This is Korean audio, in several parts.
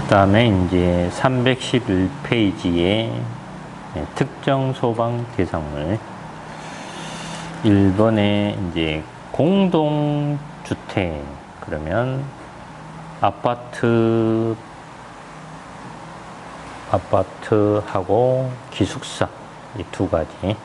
그다음에 이제 311페이지에 특정 소방 대상물 1번에 이제 공동주택 그러면 아파트하고 기숙사 이 두 가지.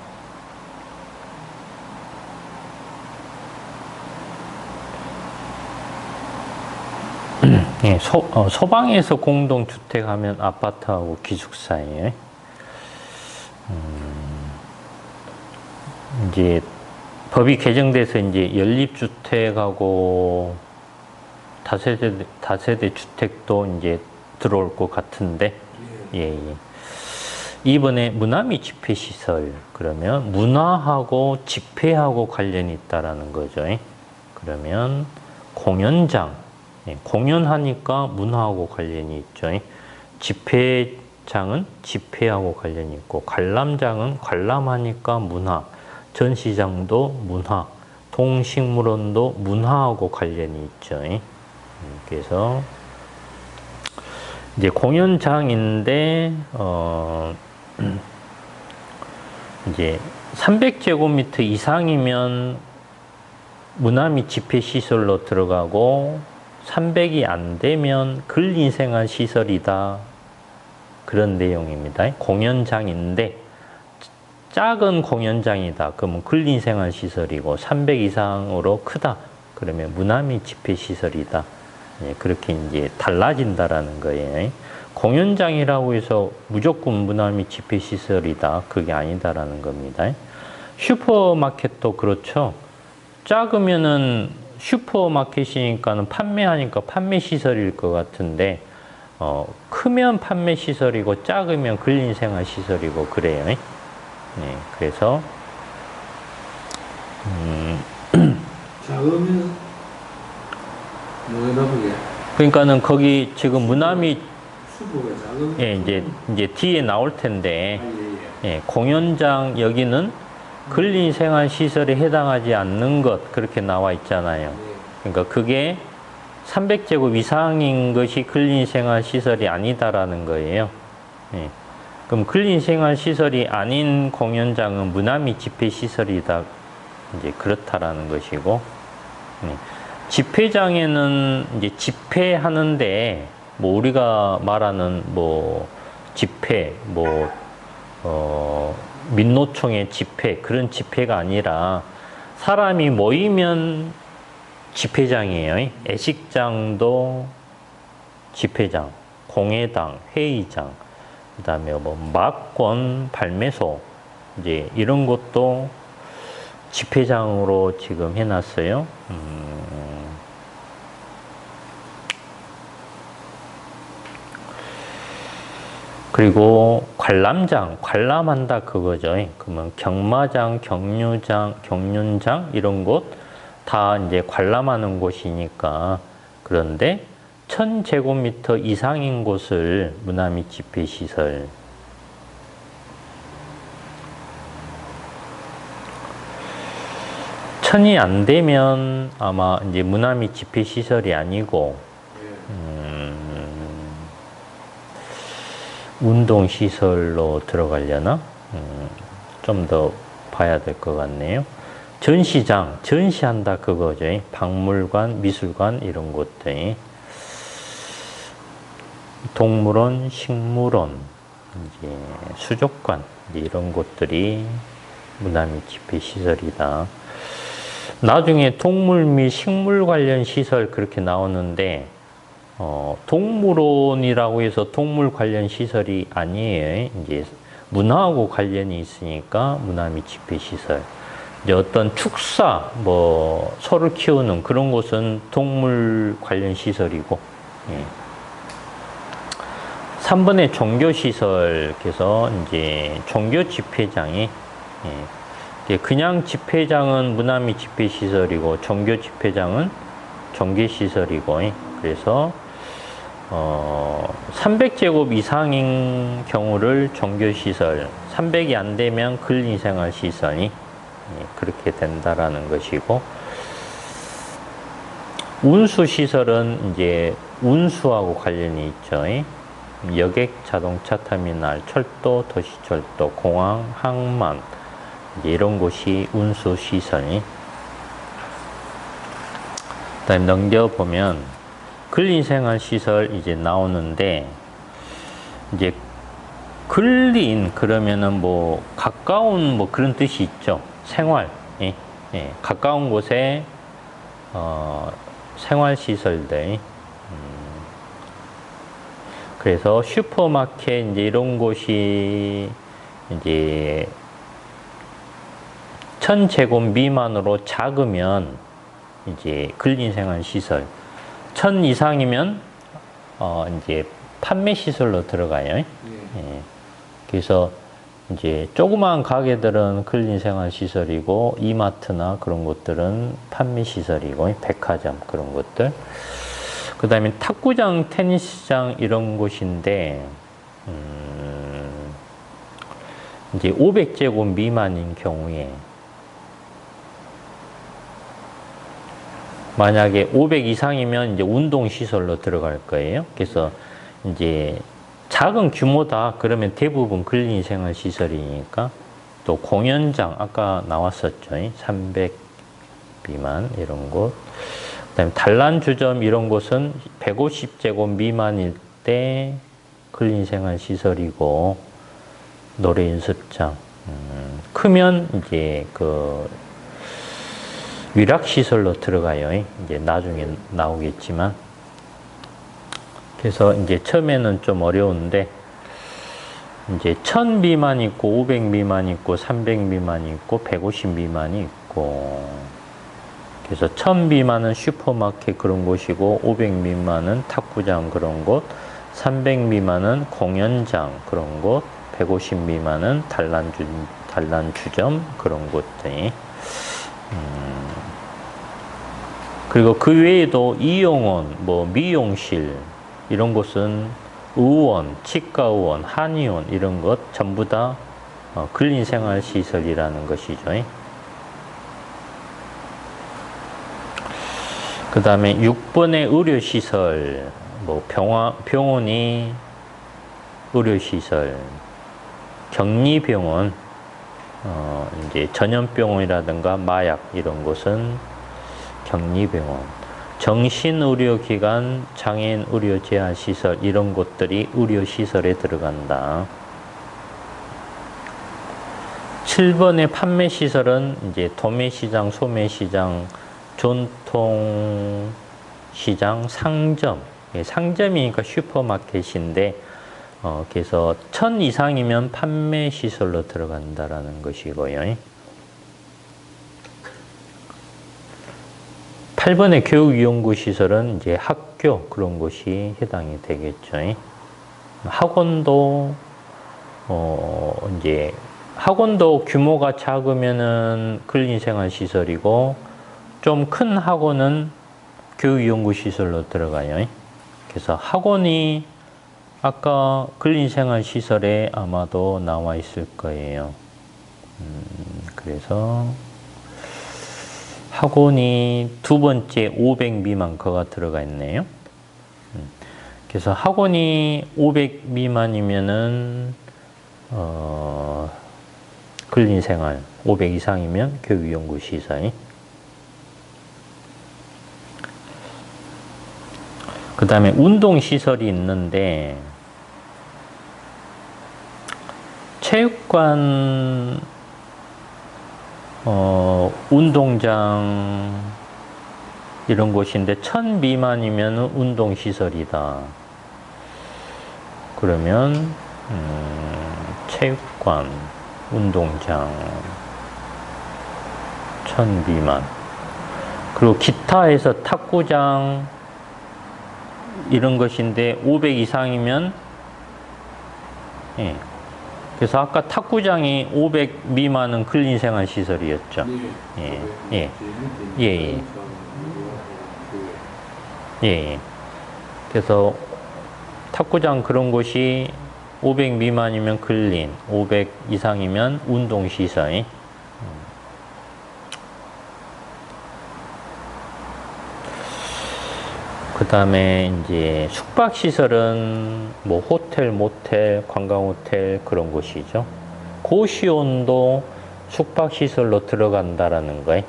예, 소방에서 공동주택하면 아파트하고 기숙사예요. 이제 법이 개정돼서 이제 연립주택하고 다세대 주택도 이제 들어올 것 같은데, 예. 이번에 문화 및 집회시설 그러면 문화하고 집회하고 관련이 있다라는 거죠. 그러면 공연장. 공연하니까 문화하고 관련이 있죠. 집회장은 집회하고 관련이 있고, 관람장은 관람하니까 문화, 전시장도 문화, 동식물원도 문화하고 관련이 있죠. 그래서 이제 공연장인데 이제 300제곱미터 이상이면 문화 및 집회 시설로 들어가고 300이 안 되면 근린생활 시설이다. 그런 내용입니다. 공연장인데 작은 공연장이다. 그러면 근린생활 시설이고 300 이상으로 크다. 그러면 문화 및 집회 시설이다. 그렇게 이제 달라진다라는 거예요. 공연장이라고 해서 무조건 문화 및 집회 시설이다. 그게 아니다라는 겁니다. 슈퍼마켓도 그렇죠. 작으면은 슈퍼마켓이니까는 판매하니까 판매시설일 것 같은데, 크면 판매시설이고 작으면 근린생활시설이고 그래요. 네, 그래서, 작으면, 뭐라 그게? 그러니까는 거기 지금 문화 및, 슈퍼가 작은? 예, 이제 뒤에 나올 텐데, 예. 공연장 여기는 근린생활시설에 해당하지 않는 것 그렇게 나와 있잖아요. 그러니까 그게 300제곱 이상인 것이 근린생활시설이 아니다라는 거예요. 그럼 근린생활시설이 아닌 공연장은 문화 및 집회시설이다. 이제 그렇다라는 것이고, 집회장에는 이제 집회하는데 뭐 우리가 말하는 뭐 집회 민노총의 집회 그런 집회가 아니라 사람이 모이면 집회장이에요. 애식장도 집회장, 공회당, 회의장, 그다음에 뭐 막권, 발매소 이제 이런 것도 집회장으로 지금 해놨어요. 그리고 관람장, 관람한다 그거죠. 그러면 경마장, 경륜장 이런 곳 다 이제 관람하는 곳이니까. 그런데 1000제곱미터 이상인 곳을 문화 및 집회 시설. 천이 안 되면 아마 이제 문화 및 집회 시설이 아니고 운동시설로 들어가려나? 좀 더 봐야 될 것 같네요. 전시장, 전시한다 그거죠. 박물관, 미술관 이런 것들. 동물원, 식물원, 이제 수족관 이런 것들이 문화 및 집회 시설이다. 나중에 동물 및 식물 관련 시설 그렇게 나오는데 동물원이라고 해서 동물 관련 시설이 아니에요. 이제 문화하고 관련이 있으니까 문화 및 집회 시설. 이제 어떤 축사, 뭐 소를 키우는 그런 곳은 동물 관련 시설이고, 3번의 종교 시설, 그래서 이제 종교 집회장이 그냥 집회장은 문화 및 집회 시설이고 종교 집회장은 종교 시설이고, 그래서 300제곱 이상인 경우를 종교시설, 300이 안 되면 근린생활시설이 그렇게 된다라는 것이고, 운수 시설은 이제 운수하고 관련이 있죠. 여객, 자동차 터미널, 철도, 도시철도, 공항, 항만 이제 이런 곳이 운수 시설. 그다음에 넘겨보면 근린생활 시설 이제 나오는데 이제 근린 그러면은 뭐 가까운 뭐 그런 뜻이 있죠. 생활. 가까운 곳에 생활 시설들. 그래서 슈퍼마켓 이제 이런 곳이 이제 1000제곱 미만으로 작으면 이제 근린생활 시설. 1000 이상이면 이제 판매 시설로 들어가요. 예. 그래서 이제 조그마한 가게들은 근린생활 시설이고 이마트나 그런 곳들은 판매 시설이고 백화점 그런 것들. 그 다음에 탁구장, 테니스장 이런 곳인데 이제 500제곱 미만인 경우에 만약에 500 이상이면 이제 운동 시설로 들어갈 거예요. 그래서 이제 작은 규모다 그러면 대부분 근린생활 시설이니까 또 공연장 아까 나왔었죠. 300 미만 이런 곳. 그다음에 단란주점 이런 곳은 150제곱 미만일 때 근린생활 시설이고 노래 연습장 크면 이제 그 위락시설로 들어가요. 이제 나중에 나오겠지만. 그래서 이제 처음에는 좀 어려운데, 이제 1000 미만 있고, 500 미만 있고, 300 미만 있고, 150 미만이 있고. 그래서 1000 미만은 슈퍼마켓 그런 곳이고, 500 미만은 탁구장 그런 곳, 300 미만은 공연장 그런 곳, 150 미만은 단란주점 그런 곳들. 그리고 그 외에도 이용원, 뭐 미용실 이런 곳은 의원, 치과의원, 한의원 이런 것 전부 다 근린생활 시설이라는 것이죠. 그 다음에 6번의 의료시설, 뭐 병원이 의료시설, 격리병원, 이제 전염병원이라든가 마약 이런 곳은 격리병원, 정신의료기관, 장애인 의료제한시설 이런 곳들이 의료시설에 들어간다. 7번의 판매시설은 이제 도매시장, 소매시장, 전통시장, 상점. 상점이니까 슈퍼마켓인데, 그래서 1000 이상이면 판매시설로 들어간다라는 것이고요. 8번의 교육이용구시설은 이제 학교 그런 곳이 해당이 되겠죠. 학원도 이제 학원도 규모가 작으면은 근린생활 시설이고 좀 큰 학원은 교육이용구시설로 들어가요. 그래서 학원이 아까 근린생활 시설에 아마도 나와 있을 거예요. 그래서 학원이 두 번째 500 미만 거가 들어가 있네요. 그래서 학원이 500 미만이면은 근린생활 500 이상이면 교육연구시설. 그 다음에 운동시설이 있는데 체육관 운동장 이런 곳인데 1000 미만이면 운동시설이다. 그러면 체육관, 운동장 1000 미만. 그리고 기타에서 탁구장 이런 것인데 500 이상이면 그래서 아까 탁구장이 500 미만은 근린생활 시설이었죠. 그래서 탁구장 그런 곳이 500 미만이면 근린, 500 이상이면 운동시설. 그 다음에 이제 숙박시설은 뭐 호텔, 모텔, 관광호텔 그런 곳이죠. 고시원도 숙박시설로 들어간다라는 거에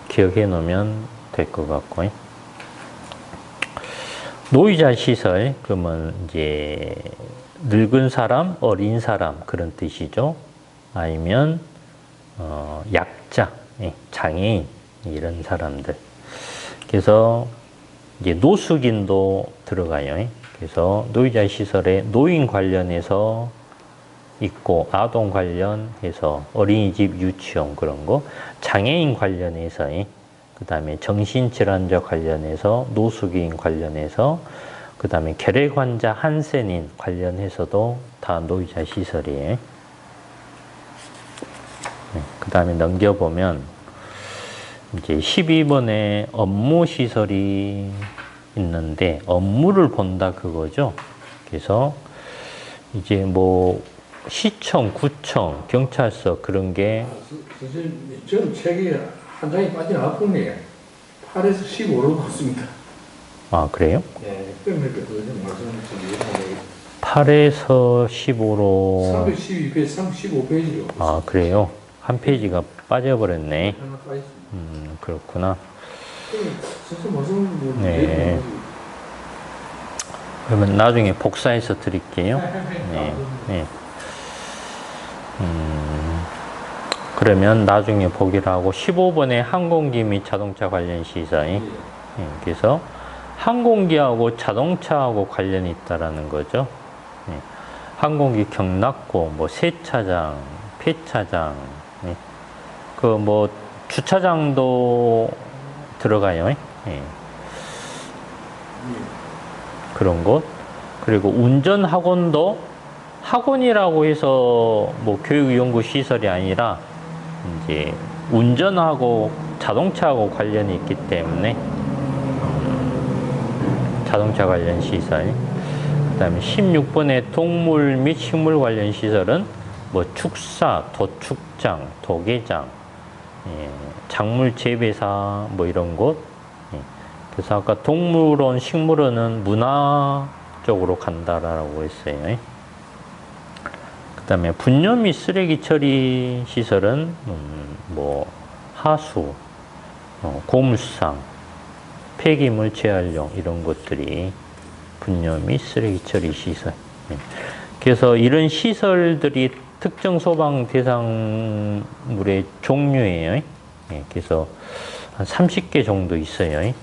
기억해 놓으면 될 것 같고요. 노이자 시설, 그러면 이제 늙은 사람, 어린 사람 그런 뜻이죠. 아니면 약자, 장애인 이런 사람들. 그래서 이제 노숙인도 들어가요. 그래서 노이자 시설에 노인 관련해서 있고 아동 관련해서 어린이집, 유치원 그런 거, 장애인 관련해서 그 다음에 정신질환자 관련해서 노숙인 관련해서 그 다음에 결핵환자 한센인 관련해서도 다 노이자 시설이에요. 그 다음에 넘겨보면 이제 12번에 업무 시설이 있는데 업무를 본다 그거죠. 그래서 이제 뭐 시청, 구청, 경찰서 그런 게 선생님, 전 책이 한 장이 빠져나왔군요. 8에서 15로 봤습니다. 아 그래요? 네, 때문에 좀 말씀드리겠습니다. 8에서 15로 312페이지, 35페이지로. 아 그래요? 한 페이지가 빠져버렸네. 하나 빠졌습니다. 그렇구나. 선생님 말씀 네. 그러면 나중에 복사해서 드릴게요. 네. 네. 그러면 나중에 보기로 하고 15번에 항공기 및 자동차 관련 시설. 그래서 항공기하고 자동차하고 관련이 있다라는 거죠. 항공기 경납고 뭐 세차장, 폐차장, 그 뭐 주차장도 들어가요. 그런 곳. 그리고 운전 학원도 학원이라고 해서 뭐 교육연구 시설이 아니라 이제 운전하고 자동차하고 관련이 있기 때문에 자동차 관련 시설. 그다음에 16번의 동물 및 식물 관련 시설은 뭐 축사, 도축장, 도계장, 작물 재배사 뭐 이런 곳. 그래서 아까 동물원, 식물원은 문화 쪽으로 간다라고 했어요. 그 다음에 분뇨 및 쓰레기 처리 시설은 뭐 하수, 고물상, 폐기물 재활용 이런 것들이 분뇨 및 쓰레기 처리 시설. 그래서 이런 시설들이 특정 소방 대상물의 종류예요. 그래서 한 30개 정도 있어요.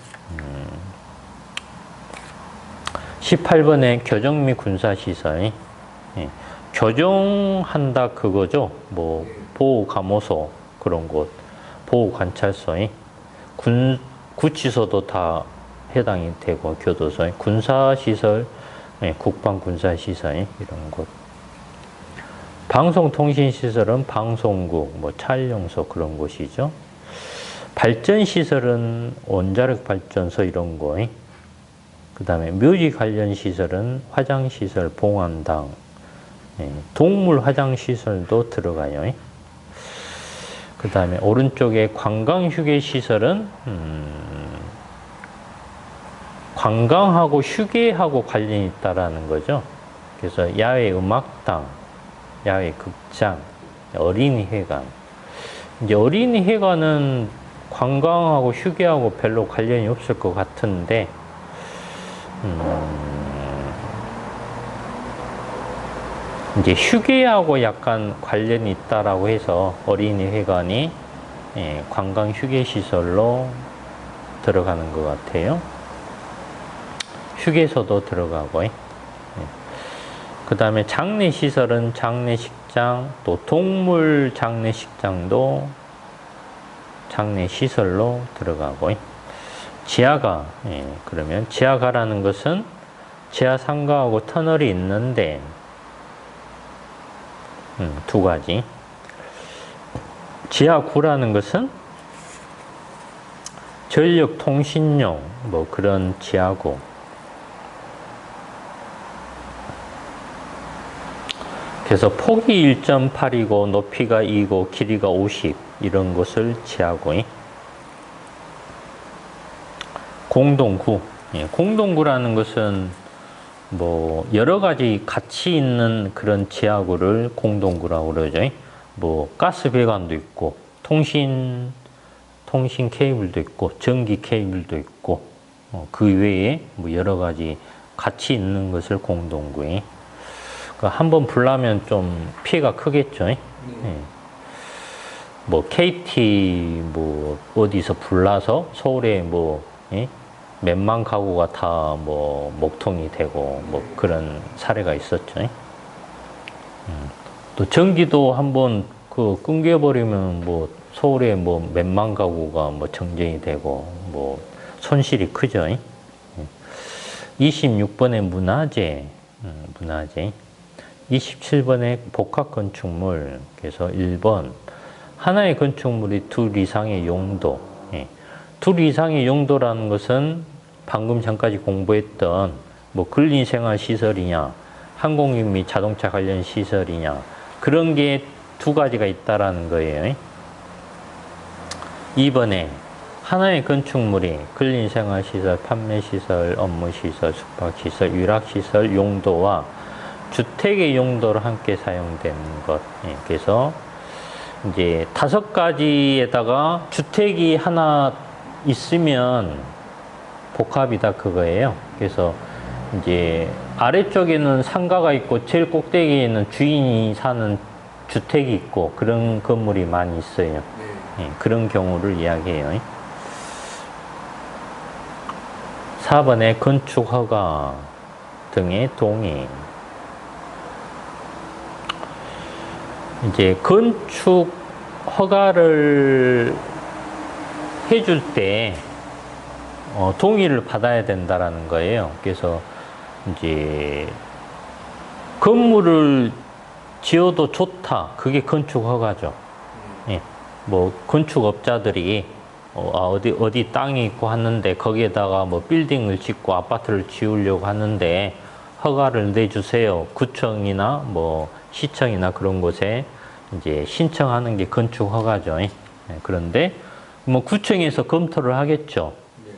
18번에 교정 및 군사시설. 교정한다 그거죠. 뭐 보호감호소 그런 곳, 보호관찰소, 구치소도 다 해당이 되고 교도소, 군사시설, 국방군사시설 이런 곳. 방송통신시설은 방송국, 뭐 촬영소 그런 곳이죠. 발전시설은 원자력 발전소 이런 거. 그 다음에 묘지 관련 시설은 화장시설, 봉안당, 동물 화장시설도 들어가요. 그 다음에 오른쪽에 관광휴게시설은 관광하고 휴게하고 관련이 있다라는 거죠. 그래서 야외 음악당, 야외 극장, 어린이회관. 이제 어린이회관은 관광하고 휴게하고 별로 관련이 없을 것 같은데, 이제 휴게하고 약간 관련이 있다라고 해서 어린이회관이 관광 휴게시설로 들어가는 것 같아요. 휴게소도 들어가고, 그 다음에 장례시설은 장례식장, 또 동물 장례식장도 장례시설로 들어가고, 지하가, 그러면 지하가라는 것은 지하 상가하고 터널이 있는데, 두 가지. 지하구라는 것은 전력 통신용, 뭐 그런 지하구. 그래서 폭이 1.8이고 높이가 2고 길이가 50 이런 것을 지하고, 공동구. 예, 공동구라는 것은 뭐 여러 가지 가치 있는 그런 지하구를 공동구라고 그러죠. 뭐 가스 배관도 있고 통신 케이블도 있고 전기 케이블도 있고 그 외에 뭐 여러 가지 가치 있는 것을 공동구에 한번 불나면 좀 피해가 크겠죠. 예. 뭐 KT 뭐 어디서 불나서 서울에 뭐 예? 몇만 가구가 다 뭐 목통이 되고 뭐 그런 사례가 있었죠. 또 전기도 한번 그 끊겨버리면 뭐 서울에 뭐 몇만 가구가 뭐 정전이 되고 뭐 손실이 크죠. 26번에 문화재, 문화재. 27번에 복합 건축물. 그래서 1번 하나의 건축물이 둘 이상의 용도. 예. 둘 이상의 용도라는 것은 방금 전까지 공부했던 뭐 근린생활 시설이냐, 항공기 및 자동차 관련 시설이냐 그런 게 두 가지가 있다라는 거예요. 2번에 하나의 건축물이 근린생활 시설, 판매 시설, 업무 시설, 숙박 시설, 유락 시설 용도와 주택의 용도로 함께 사용되는 것. 예. 그래서 이제 5가지에다가 주택이 하나 있으면 복합이다 그거예요. 그래서 이제 아래쪽에는 상가가 있고 제일 꼭대기에는 주인이 사는 주택이 있고 그런 건물이 많이 있어요. 예, 그런 경우를 이야기해요. 4번에 건축 허가 등의 동의. 이제 건축 허가를 해줄 때 동의를 받아야 된다라는 거예요. 그래서 이제 건물을 지어도 좋다. 그게 건축 허가죠. 예. 뭐 건축업자들이 어디 땅이 있고 하는데 거기에다가 뭐 빌딩을 짓고 아파트를 지으려고 하는데 허가를 내주세요. 구청이나 뭐 시청이나 그런 곳에 이제 신청하는 게 건축 허가죠. 예. 그런데 뭐 구청에서 검토를 하겠죠.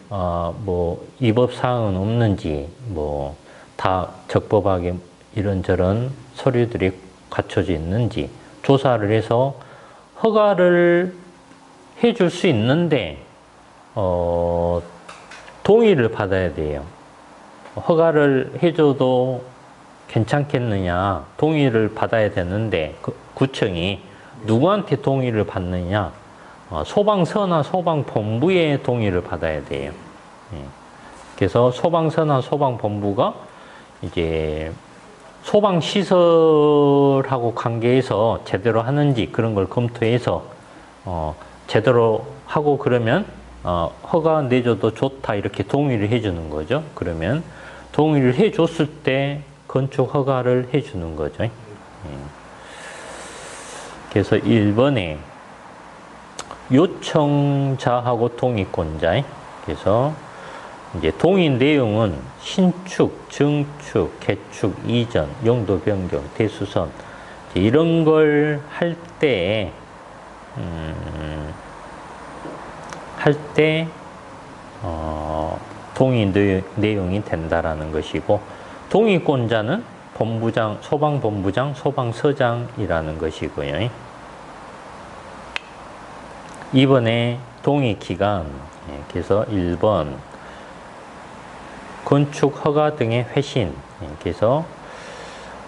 뭐 위법 사항은 없는지 뭐 다 적법하게 이런저런 서류들이 갖춰져 있는지 조사를 해서 허가를 해줄 수 있는데 동의를 받아야 돼요. 허가를 해줘도 괜찮겠느냐 동의를 받아야 되는데 구청이 누구한테 동의를 받느냐 소방서나 소방본부의 동의를 받아야 돼요. 그래서 소방서나 소방본부가 이제 소방시설하고 관계해서 제대로 하는지 그런 걸 검토해서 제대로 하고 그러면 허가 내줘도 좋다 이렇게 동의를 해주는 거죠. 그러면 동의를 해줬을 때 건축 허가를 해주는 거죠. 그래서 1번에 요청자하고 동의권자. 그래서 이제 동의 내용은 신축, 증축, 개축, 이전, 용도 변경, 대수선 이런 걸 할 때 동의 내용이 된다라는 것이고 동의권자는 본부장, 소방본부장, 소방서장이라는 것이고요. 2번에 동의 기간. 그래서 1번 건축 허가 등의 회신. 그래서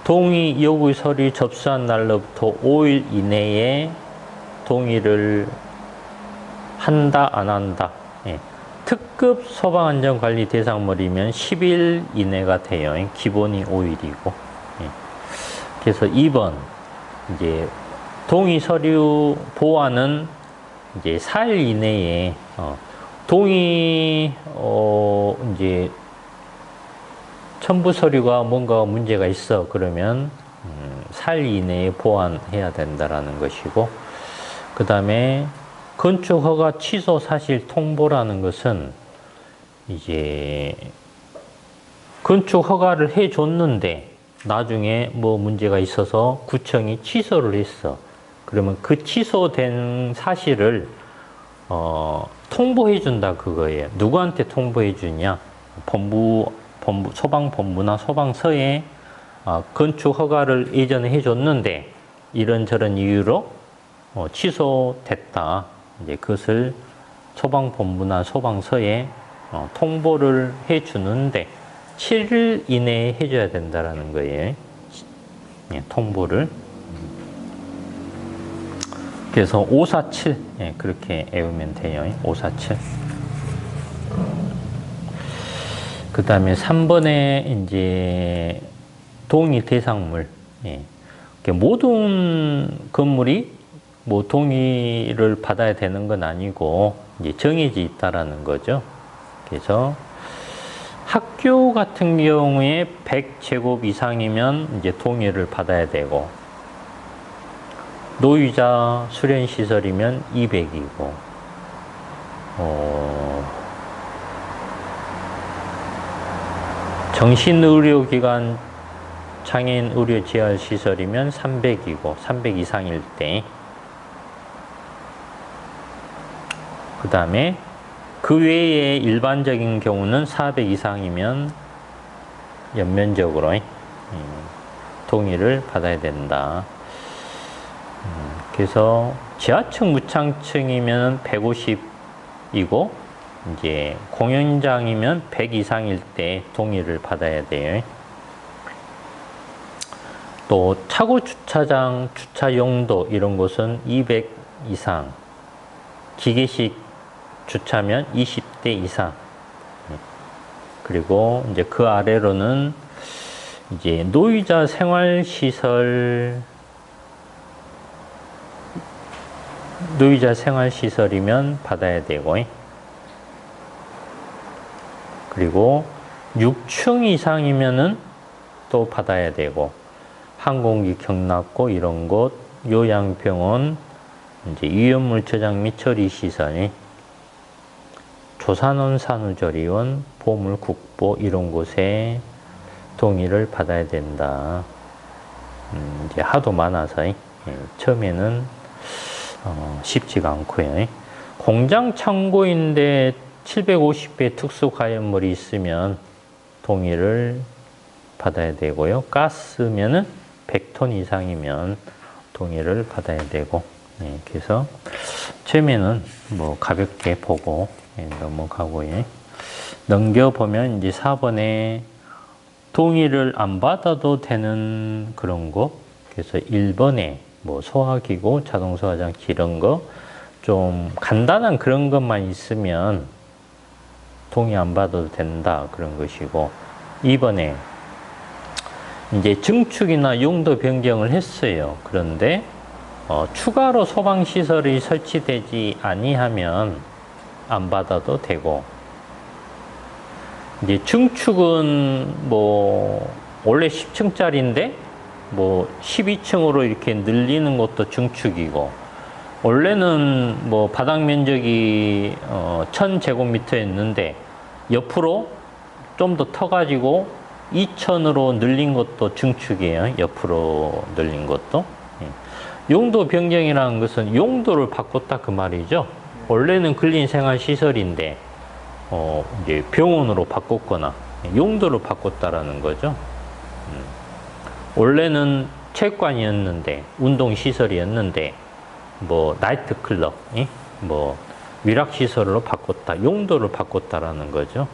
동의 요구 서류 접수한 날로부터 5일 이내에 동의를 한다 안 한다. 특급 소방안전관리 대상물이면 10일 이내가 돼요. 기본이 5일이고. 그래서 2번 이제 동의 서류 보완은 이제 4일 이내에 동의 이제 첨부 서류가 뭔가 문제가 있어 그러면 4일 이내에 보완해야 된다라는 것이고 그 다음에 건축 허가 취소 사실 통보라는 것은 이제 건축 허가를 해줬는데 나중에 뭐 문제가 있어서 구청이 취소를 했어. 그러면 그 취소된 사실을 통보해 준다 그거예요. 누구한테 통보해 주냐? 소방본부나 소방서에 건축 허가를 예전에 해줬는데 이런저런 이유로 취소됐다. 이제 그것을 소방본부나 소방서에 통보를 해주는데 7일 이내에 해줘야 된다라는 거예요. 예, 통보를. 그래서 547 예, 그렇게 외우면 돼요. 547. 그 다음에 3번에 이제 동의 대상물. 예. 모든 건물이 뭐 동의를 받아야 되는 건 아니고 이제 정해져 있다라는 거죠. 그래서 학교 같은 경우에 100제곱 이상이면 이제 동의를 받아야 되고, 노유자 수련시설이면 200이고, 정신의료기관 장애인 의료 재활 시설이면 300이고, 300 이상일 때, 그 다음에 그 외에 일반적인 경우는 400 이상이면 연면적으로 동의를 받아야 된다. 그래서 지하층, 무창층이면 150이고, 이제 공연장이면 100 이상일 때 동의를 받아야 돼요. 또 차고 주차장, 주차 용도 이런 곳은 200 이상, 기계식 주차면 20대 이상. 그리고 이제 그 아래로는 이제 노유자 생활시설이면 받아야 되고, 그리고 6층 이상이면은 또 받아야 되고, 항공기 경납고 이런 곳, 요양병원, 이제 위험물 저장 및 처리 시설, 조산원 산후조리원, 보물 국보 이런 곳에 동의를 받아야 된다. 이제 하도 많아서 처음에는 쉽지가 않고요. 공장 창고인데 750배 특수 가연물이 있으면 동의를 받아야 되고요. 가스면은 100톤 이상이면 동의를 받아야 되고, 그래서 처음에는 뭐 가볍게 보고 넘어가고요. 넘겨보면 이제 4번에 동의를 안 받아도 되는 그런 거. 그래서 1번에 뭐 소화기구, 자동소화장치 이런 거 좀 간단한 그런 것만 있으면 동의 안 받아도 된다 그런 것이고, 2번에 이제 증축이나 용도 변경을 했어요. 그런데 추가로 소방시설이 설치되지 아니하면 안 받아도 되고, 이제 증축은 뭐 원래 10층짜리인데 뭐 12층으로 이렇게 늘리는 것도 증축이고, 원래는 뭐 바닥 면적이 1000제곱미터였는데 옆으로 좀 더 터가지고 2000으로 늘린 것도 증축이에요. 옆으로 늘린 것도. 용도 변경이라는 것은 용도를 바꿨다 그 말이죠. 원래는 근린생활시설인데 이제 병원으로 바꿨거나 용도를 바꿨다라는 거죠. 원래는 체육관이었는데, 운동시설이었는데, 뭐 나이트클럽, 뭐 위락시설로 바꿨다, 용도를 바꿨다라는 거죠.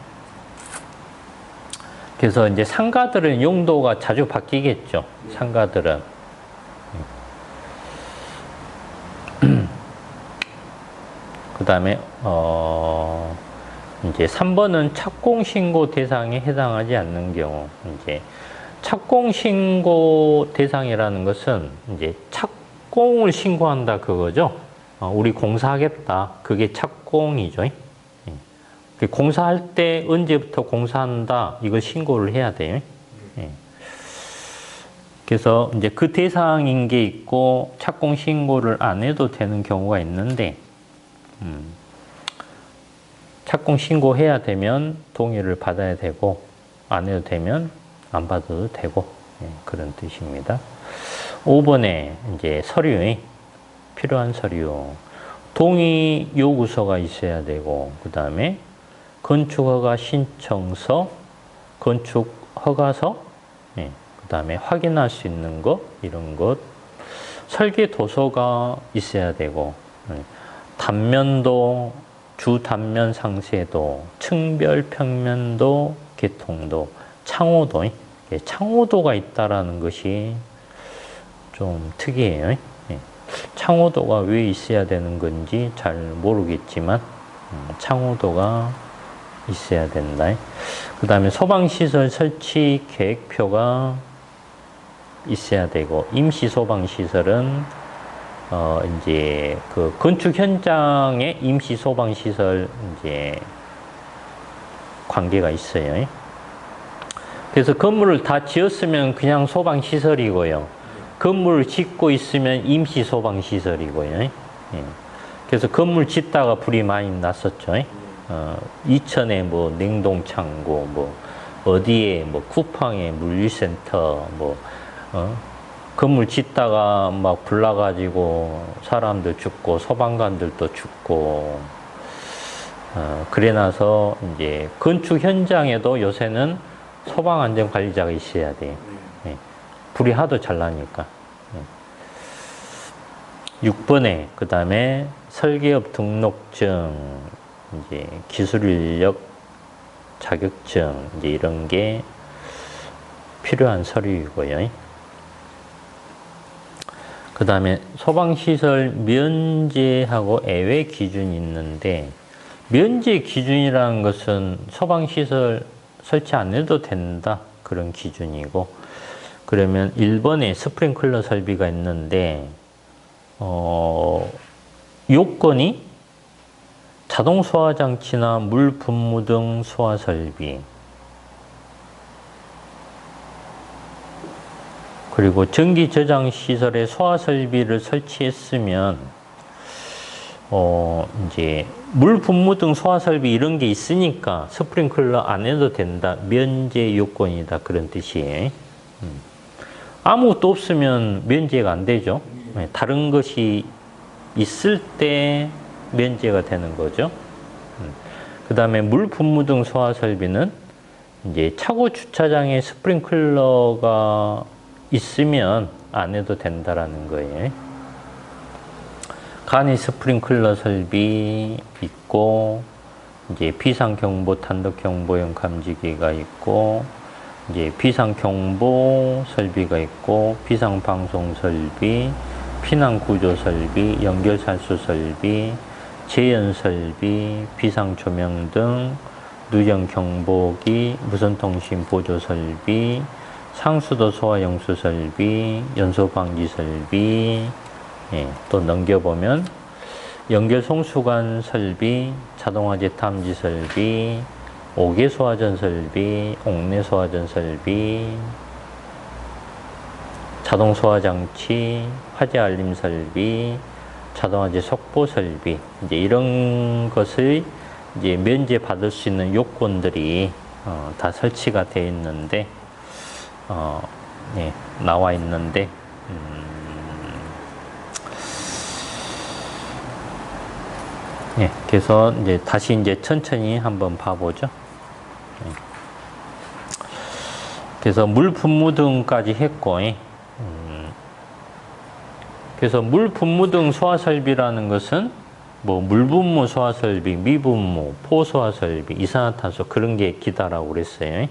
그래서 이제 상가들은 용도가 자주 바뀌겠죠. 상가들은. 그 다음에 이제 3번은 착공신고 대상에 해당하지 않는 경우, 이제 착공신고 대상이라는 것은 이제 착공을 신고한다 그거죠. 우리 공사하겠다. 그게 착공이죠. 공사할 때 언제부터 공사한다. 이걸 신고를 해야 돼요. 그래서 이제 그 대상인 게 있고 착공 신고를 안 해도 되는 경우가 있는데, 착공 신고해야 되면 동의를 받아야 되고, 안 해도 되면 안 받아도 되고, 그런 뜻입니다. 5번에 이제 서류, 필요한 서류. 동의 요구서가 있어야 되고, 그 다음에 건축허가 신청서, 건축허가서, 예, 그 다음에 확인할 수 있는 것, 이런 것, 설계 도서가 있어야 되고, 예, 단면도, 주단면 상세도, 층별 평면도, 개통도, 창호도, 예, 창호도가 있다라는 것이 좀 특이해요. 예. 창호도가 왜 있어야 되는 건지 잘 모르겠지만 창호도가 있어야 된다. 그 다음에 소방시설 설치 계획표가 있어야 되고, 임시 소방시설은 이제 그 건축 현장에 임시 소방시설 이제 관계가 있어요. 그래서 건물을 다 지었으면 그냥 소방시설이고요. 건물을 짓고 있으면 임시 소방시설이고요. 예. 그래서 건물 짓다가 불이 많이 났었죠. 이천에 뭐 냉동창고, 뭐 어디에 뭐 쿠팡에 물류센터, 뭐 건물 짓다가 막 불 나가지고 사람들 죽고 소방관들도 죽고, 그래 나서 이제 건축 현장에도 요새는 소방안전관리자가 있어야 돼요. 예. 불이 하도 잘 나니까. 6번에 그 다음에 설계업 등록증, 이제 기술인력 자격증, 이제 이런 게 필요한 서류이고요. 그 다음에 소방시설 면제하고 예외 기준이 있는데, 면제 기준이라는 것은 소방시설 설치 안 해도 된다, 그런 기준이고, 그러면 1번에 스프링클러 설비가 있는데, 요건이 자동 소화 장치나 물 분무 등 소화 설비, 그리고 전기 저장 시설에 소화 설비를 설치했으면 이제 물 분무 등 소화 설비 이런 게 있으니까 스프링클러 안 해도 된다, 면제 요건이다, 그런 뜻이에요. 아무것도 없으면 면제가 안 되죠. 다른 것이 있을 때 면제가 되는 거죠. 그 다음에 물 분무 등 소화 설비는 이제 차고 주차장에 스프링클러가 있으면 안 해도 된다라는 거예요. 간이 스프링클러 설비 있고, 이제 비상경보 단독경보용 감지기가 있고, 이제 비상경보 설비가 있고, 비상방송 설비, 피난구조 설비, 연결살수 설비, 재연 설비, 비상조명 등 누전경보기, 무선통신 보조 설비, 상수도 소화용수 설비, 연소방지 설비, 예, 또 넘겨보면 연결송수관 설비, 자동화재 탐지 설비, 옥외 소화전 설비, 옥내 소화전 설비, 자동 소화장치, 화재 알림 설비, 자동화재 속보 설비, 이제 이런 것을 이제 면제 받을 수 있는 요건들이 다 설치가 되어 있는데, 예, 나와 있는데, 예, 그래서 이제 다시 이제 천천히 한번 봐보죠. 예. 그래서 물 분무 등까지 했고, 그래서 물 분무 등 소화 설비라는 것은 뭐 물 분무 소화 설비, 미분무, 포소화 설비, 이산화탄소 그런 게 기다라고 그랬어요.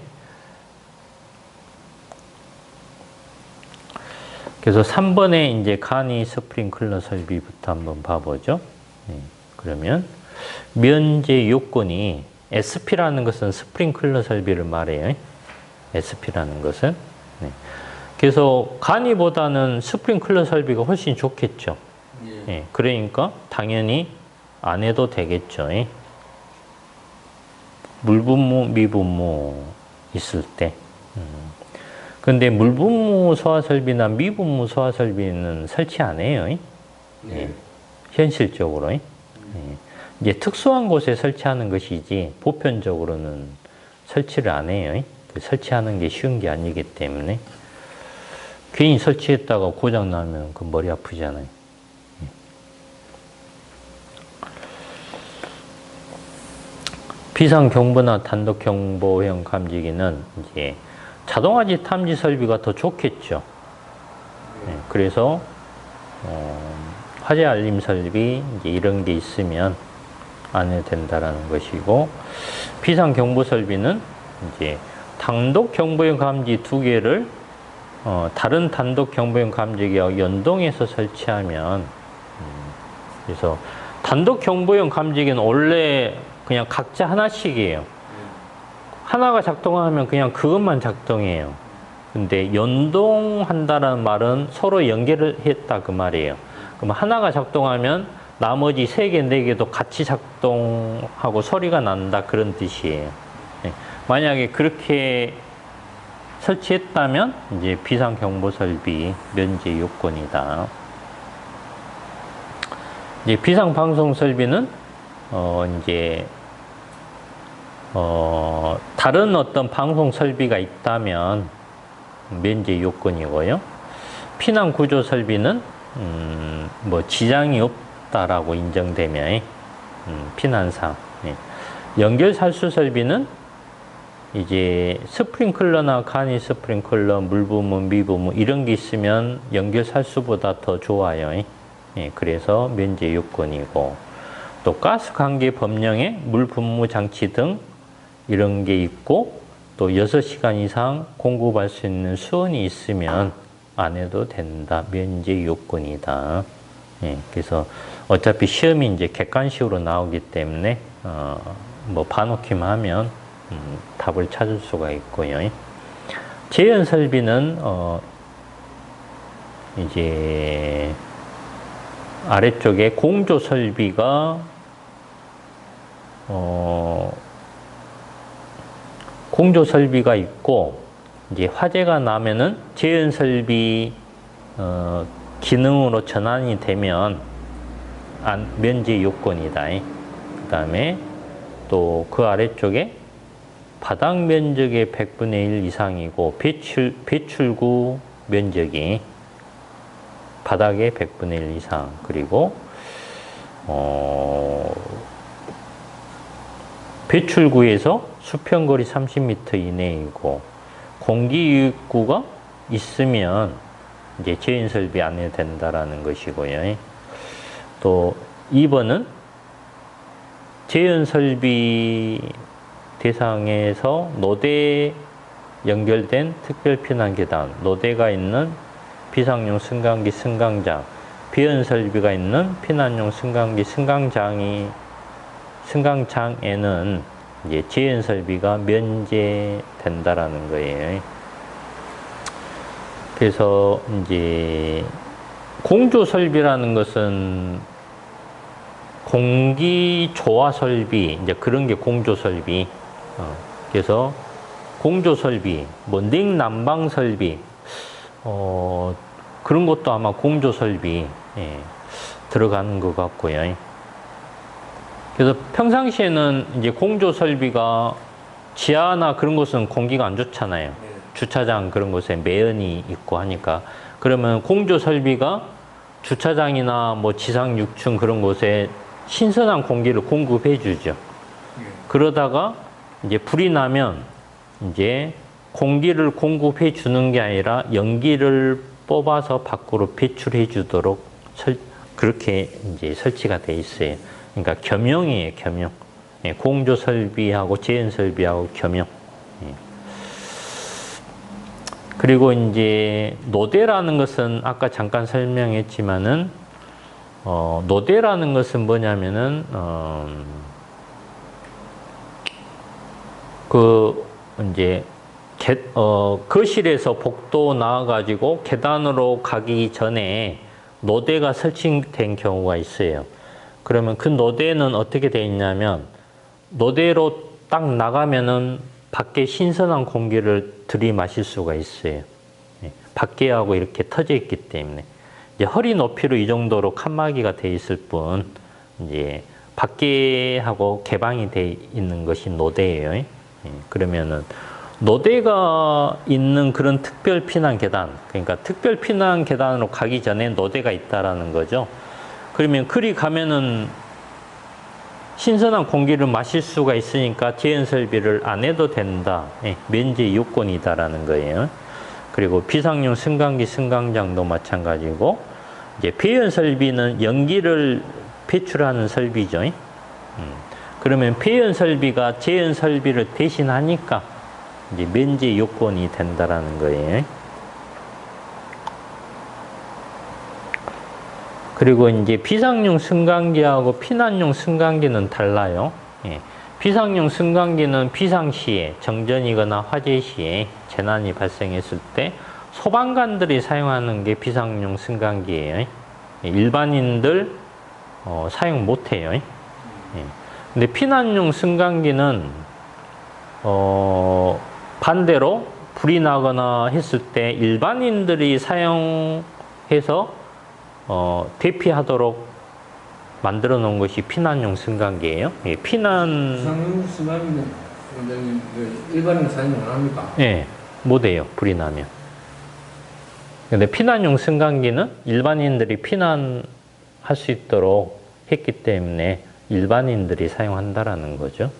그래서 3번에 이제 간이 스프링클러 설비부터 한번 봐보죠. 네. 그러면 면제 요건이 SP라는 것은 스프링클러 설비를 말해요. SP라는 것은. 네. 그래서 간이보다는 스프링클러 설비가 훨씬 좋겠죠. 예. 네. 그러니까 당연히 안 해도 되겠죠. 물분무, 미분무 있을 때. 근데 물분무 소화설비나 미분무 소화설비는 설치 안 해요. 네. 예. 현실적으로. 예. 이제 특수한 곳에 설치하는 것이지 보편적으로는 설치를 안 해요. 설치하는 게 쉬운 게 아니기 때문에. 괜히 설치했다가 고장 나면 그 머리 아프잖아요. 비상경보나 단독경보형 감지기는 이제 자동화지 탐지 설비가 더 좋겠죠. 네, 그래서 화재 알림 설비 이제 이런 게 있으면 안 해도 된다라는 것이고, 비상경보 설비는 이제 단독경보형 감지 두 개를 다른 단독경보형 감지기와 연동해서 설치하면, 그래서 단독경보형 감지기는 원래 그냥 각자 하나씩이에요. 하나가 작동하면 그냥 그것만 작동해요. 근데 연동한다는 말은 서로 연결을 했다 그 말이에요. 그럼 하나가 작동하면 나머지 3개, 4개도 같이 작동하고 소리가 난다 그런 뜻이에요. 네. 만약에 그렇게 설치했다면 이제 비상경보 설비 면제 요건이다. 이제 비상방송 설비는 이제 다른 어떤 방송 설비가 있다면 면제 요건이고요. 피난 구조 설비는 뭐 지장이 없다라고 인정되면 피난상. 예. 연결 살수 설비는 이제 스프링클러나 간이 스프링클러, 물부문, 미부문 이런 게 있으면 연결 살수보다 더 좋아요. 예. 그래서 면제 요건이고, 또 가스 관계 법령에 물 분무 장치 등 이런 게 있고, 또 6시간 이상 공급할 수 있는 수온이 있으면 안 해도 된다. 면제 요건이다. 예, 그래서 어차피 시험이 이제 객관식으로 나오기 때문에 뭐 봐놓기만 하면 답을 찾을 수가 있고요. 재현 설비는 이제 아래쪽에 공조 설비가 공조 설비가 있고, 이제 화재가 나면은 재현 설비 기능으로 전환이 되면 면제 요건이다. 그 다음에 또 그 아래쪽에 바닥 면적의 100분의 1 이상이고 배출구 면적이 바닥의 100분의 1 이상, 그리고 배출구에서 수평거리 30m 이내이고 공기유입구가 있으면 이제 재현 설비 안 해도 된다라는 것이고요. 또 2번은 재현 설비 대상에서 노대 연결된 특별 피난 계단, 노대가 있는 비상용 승강기 승강장, 비현 설비가 있는 피난용 승강기 승강장에는 이제 재현 설비가 면제된다라는 거예요. 그래서 이제 공조 설비라는 것은 공기 조화 설비, 이제 그런 게 공조 설비. 그래서 공조 설비, 뭐 냉난방 설비, 그런 것도 아마 공조 설비 들어가는 것 같고요. 그래서 평상시에는 이제 공조 설비가 지하나 그런 곳은 공기가 안 좋잖아요. 네. 주차장 그런 곳에 매연이 있고 하니까. 그러면 공조 설비가 주차장이나 뭐 지상 6층 그런 곳에 신선한 공기를 공급해 주죠. 네. 그러다가 이제 불이 나면 이제 공기를 공급해 주는 게 아니라 연기를 뽑아서 밖으로 배출해 주도록 그렇게 이제 설치가 돼 있어요. 그러니까 겸용이에요, 겸용. 예, 공조 설비하고 재현 설비하고 겸용. 예. 그리고 이제 노대라는 것은 아까 잠깐 설명했지만은 노대라는 것은 뭐냐면은 그 이제 거실에서 복도 나와가지고 계단으로 가기 전에 노대가 설치된 경우가 있어요. 그러면 그 노대는 어떻게 되어 있냐면, 노대로 딱 나가면은 밖에 신선한 공기를 들이마실 수가 있어요. 밖에하고 이렇게 터져 있기 때문에. 이제 허리 높이로 이 정도로 칸막이가 돼 있을 뿐, 이제 밖에하고 개방이 돼 있는 것이 노대예요. 그러면은 노대가 있는 그런 특별 피난 계단, 그러니까 특별 피난 계단으로 가기 전에 노대가 있다라는 거죠. 그러면 그리 가면은 신선한 공기를 마실 수가 있으니까 재현 설비를 안 해도 된다. 예, 면제 요건이다라는 거예요. 그리고 비상용 승강기, 승강장도 마찬가지고, 이제 배연 설비는 연기를 배출하는 설비죠. 그러면 배연 설비가 재현 설비를 대신하니까 이제 면제 요건이 된다라는 거예요. 그리고 이제 비상용 승강기하고 피난용 승강기는 달라요. 예. 비상용 승강기는 비상시에, 정전이거나 화재 시에 재난이 발생했을 때 소방관들이 사용하는 게 비상용 승강기예요. 예. 일반인들 사용 못해요. 예. 근데 피난용 승강기는 반대로 불이 나거나 했을 때 일반인들이 사용해서 대피하도록 만들어 놓은 것이 피난용 승강기예요. 예, 비상용 승강기는 원장님 일반인 사용 안 합니까? 예, 못해요. 불이 나면. 근데 피난용 승강기는 일반인들이 피난할 수 있도록 했기 때문에 일반인들이 사용한다라는 거죠.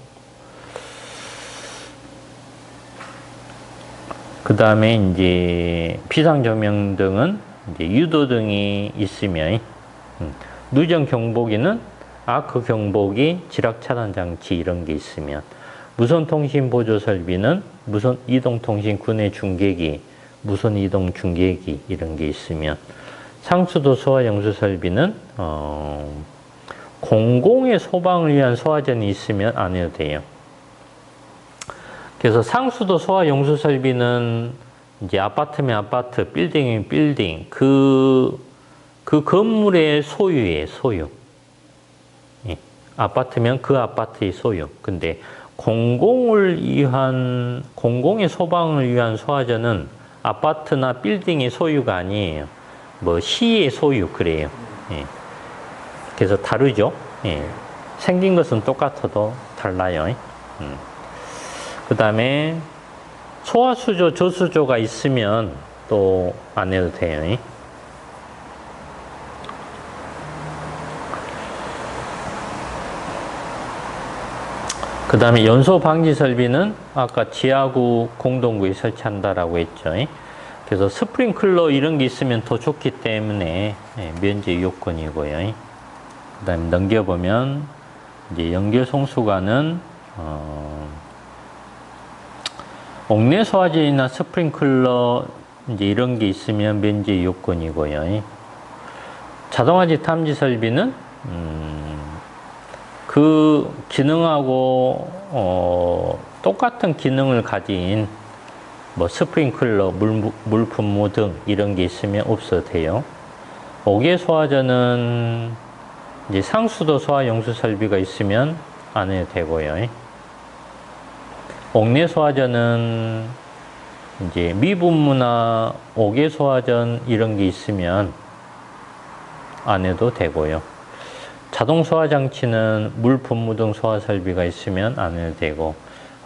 그 다음에 이제 비상조명등은 이제 유도등이 있으면, 누전 경보기는 아크 경보기, 지락 차단 장치 이런 게 있으면, 무선 통신 보조 설비는 무선 이동 통신 구내 중계기, 무선 이동 중계기 이런 게 있으면, 상수도 소화 영수 설비는 공공의 소방을 위한 소화전이 있으면 안 해도 돼요. 그래서 상수도 소화 용수 설비는 이제 아파트면 아파트, 빌딩이면 빌딩, 그 건물의 소유예요, 소유. 예. 아파트면 그 아파트의 소유. 근데 공공의 소방을 위한 소화전은 아파트나 빌딩의 소유가 아니에요. 뭐 시의 소유 그래요. 예. 그래서 다르죠. 예. 생긴 것은 똑같아도 달라요. 그 다음에 소화수조, 저수조가 있으면 또 안 해도 돼요. 그 다음에 연소 방지 설비는 아까 지하구 공동구에 설치한다라고 했죠. 그래서 스프링클러 이런 게 있으면 더 좋기 때문에 면제 요건이고요. 그 다음에 넘겨보면 이제 연결 송수관은 옥내 소화전이나 스프링클러 이제 이런 게 있으면 면제 요건이고요. 자동화재 탐지 설비는 그 기능하고 똑같은 기능을 가진 뭐 스프링클러, 물분무 등 이런 게 있으면 없어도 돼요. 옥외 소화전은 이제 상수도 소화 용수 설비가 있으면 안 해도 되고요. 옥내 소화전은 이제 미분무나 옥외 소화전 이런 게 있으면 안 해도 되고요. 자동 소화 장치는 물 분무 등 소화 설비가 있으면 안 해도 되고,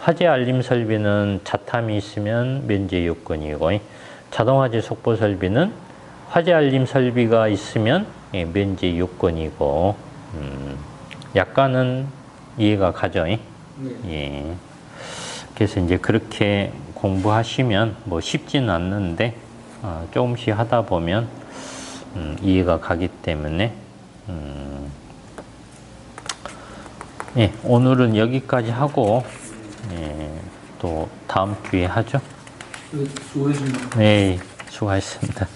화재 알림 설비는 자탐이 있으면 면제 요건이고, 자동 화재 속보 설비는 화재 알림 설비가 있으면 면제 요건이고, 약간은 이해가 가죠. 네. 예. 그래서 이제 그렇게 공부하시면 뭐 쉽지는 않는데 조금씩 하다 보면 이해가 가기 때문에 예, 오늘은 여기까지 하고 또 다음 주에 하죠. 수고했습니다. 네, 수고하셨습니다.